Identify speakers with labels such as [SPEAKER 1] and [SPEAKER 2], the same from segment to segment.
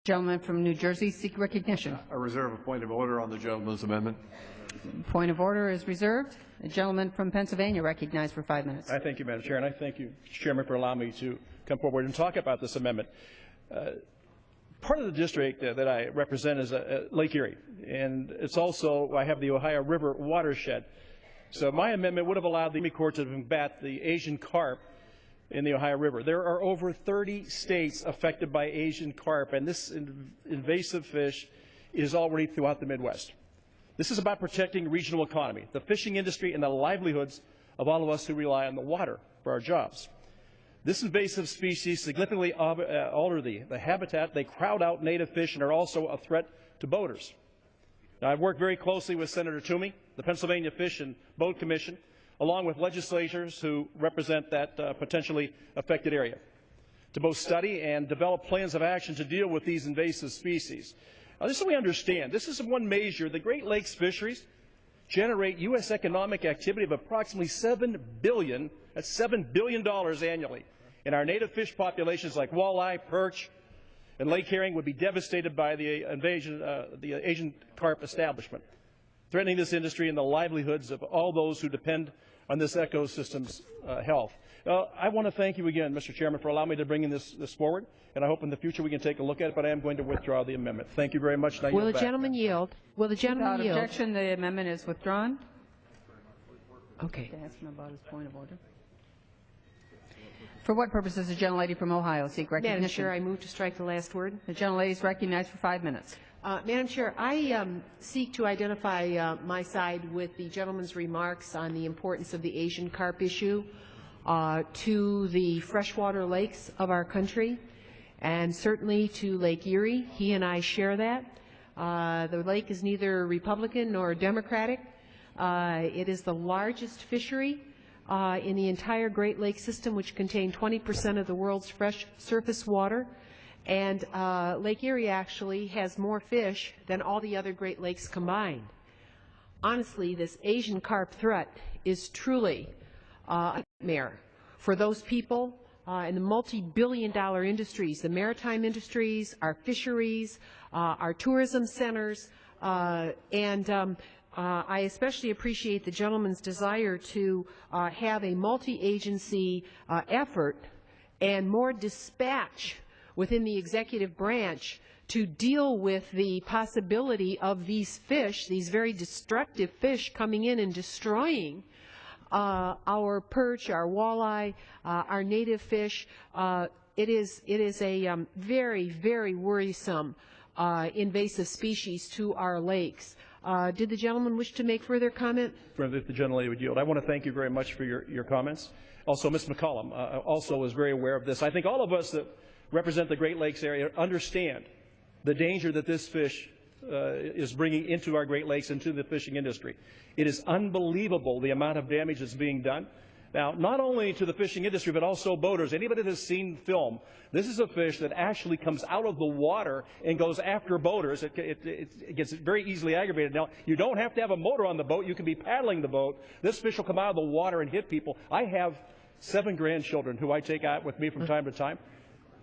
[SPEAKER 1] Gentleman from New Jersey seek recognition.
[SPEAKER 2] I reserve a point of order on the gentleman's amendment.
[SPEAKER 1] Point of order is reserved. The gentleman from Pennsylvania recognized for 5 minutes.
[SPEAKER 3] I thank you, Madam Chair, and I thank you, Mr. Chairman, for allowing me to come forward and talk about this amendment. Part of the district that I represent is Lake Erie, and it's also, I have the Ohio River watershed. So my amendment would have allowed the Army Corps to combat the Asian carp in the Ohio River. There are over 30 states affected by Asian carp, and this invasive fish is already throughout the Midwest. This is about protecting regional economy, the fishing industry, and the livelihoods of all of us who rely on the water for our jobs. This invasive species significantly alter the habitat. They crowd out native fish and are also a threat to boaters. Now, I've worked very closely with Senator Toomey, the Pennsylvania Fish and Boat Commission, along with legislators who represent that potentially affected area, to both study and develop plans of action to deal with these invasive species. Now, just so we understand, this is one measure. The Great Lakes fisheries generate U.S. economic activity of approximately $7 billion. That's $7 billion annually. And our native fish populations like walleye, perch, and lake herring would be devastated by the invasion, the Asian carp establishment, threatening this industry and the livelihoods of all those who depend on this ecosystem's health. I want to thank you again, Mr. Chairman, for allowing me to bring this forward, and I hope in the future we can take a look at it, but I am going to withdraw the amendment. Thank you very much.
[SPEAKER 4] Will the gentleman yield? Will the gentleman yield?
[SPEAKER 1] Without objection, the amendment is withdrawn.
[SPEAKER 4] Okay.
[SPEAKER 1] To ask him about his point of order. For what purpose does the gentlelady from Ohio seek recognition?
[SPEAKER 4] Madam Chair, I move to strike the last word.
[SPEAKER 1] The gentlelady is recognized for 5 minutes.
[SPEAKER 4] Madam Chair, I seek to identify my side with the gentleman's remarks on the importance of the Asian carp issue to the freshwater lakes of our country, and certainly to Lake Erie. He and I share that. The lake is neither Republican nor Democratic. It is the largest fishery in the entire Great Lakes system, which contains 20% of the world's fresh surface water. And Lake Erie actually has more fish than all the other Great Lakes combined. Honestly, this Asian carp threat is truly a nightmare for those people in the multi-billion-dollar industries, the maritime industries, our fisheries, our tourism centers, and I especially appreciate the gentleman's desire to have a multi-agency effort and more dispatch within the executive branch to deal with the possibility of these fish, these very destructive fish, coming in and destroying our perch, our walleye, our native fish. It is a very, very worrisome invasive species to our lakes. Did the gentleman wish to make further comment?
[SPEAKER 3] If the gentlelady would yield. I want to thank you very much for your comments. Also, Ms. McCollum also is very aware of this. I think all of us that represent the Great Lakes area understand the danger that this fish is bringing into our Great Lakes, into the fishing industry. It is unbelievable the amount of damage that's being done. Now, not only to the fishing industry, but also boaters. Anybody that has seen film, this is a fish that actually comes out of the water and goes after boaters. It gets very easily aggravated. Now, you don't have to have a motor on the boat. You can be paddling the boat. This fish will come out of the water and hit people. I have 7 grandchildren who I take out with me from time to time.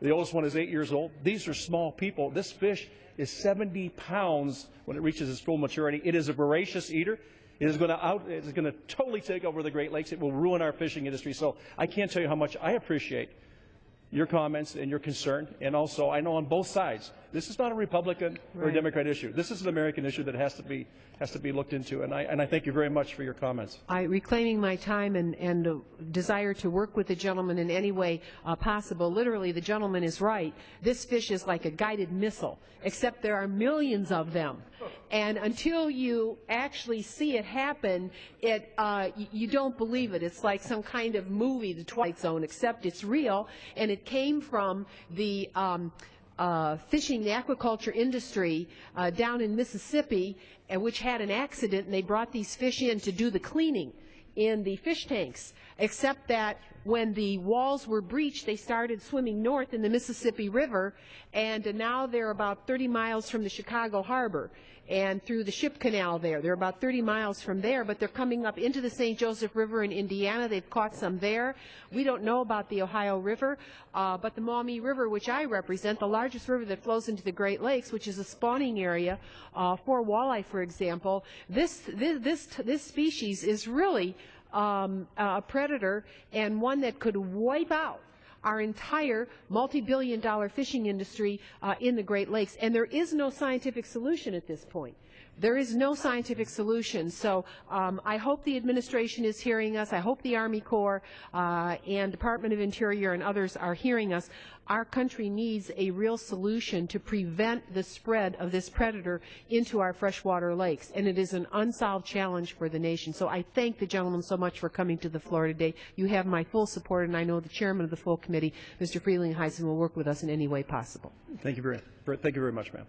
[SPEAKER 3] The oldest one is 8 years old. These are small people. This fish is 70 pounds when it reaches its full maturity. It is a voracious eater. It is going to totally take over the Great Lakes. It will ruin our fishing industry. So I can't tell you how much I appreciate your comments and your concern. And also, I know on both sides, this is not a Republican or a Democrat issue. This is an American issue that has to be looked into. And I thank you very much for your comments.
[SPEAKER 4] Reclaiming my time and desire to work with the gentleman in any way possible. Literally, the gentleman is right. This fish is like a guided missile, except there are millions of them. And until you actually see it happen, you don't believe it. It's like some kind of movie, The Twilight Zone, except it's real, and it came from the fishing, the aquaculture industry down in Mississippi, which had an accident, and they brought these fish in to do the cleaning in the fish tanks. except that when the walls were breached, they started swimming north in the Mississippi River, and now they're about 30 miles from the Chicago harbor and through the ship canal there. They're about 30 miles from there, but they're coming up into the St. Joseph River in Indiana. They've caught some there. We don't know about the Ohio River, but the Maumee River, which I represent, the largest river that flows into the Great Lakes, which is a spawning area for walleye, for example, this species is really a predator and one that could wipe out our entire multi-billion-dollar fishing industry in the Great Lakes. And there is no scientific solution at this point. There is no scientific solution. So I hope the administration is hearing us. I hope the Army Corps and Department of Interior and others are hearing us. Our country needs a real solution to prevent the spread of this predator into our freshwater lakes, and it is an unsolved challenge for the nation. So I thank the gentleman so much for coming to the floor today. You have my full support, and I know the chairman of the full committee, Mr. Frelinghuysen, will work with us in any way possible.
[SPEAKER 3] Thank you very much, ma'am.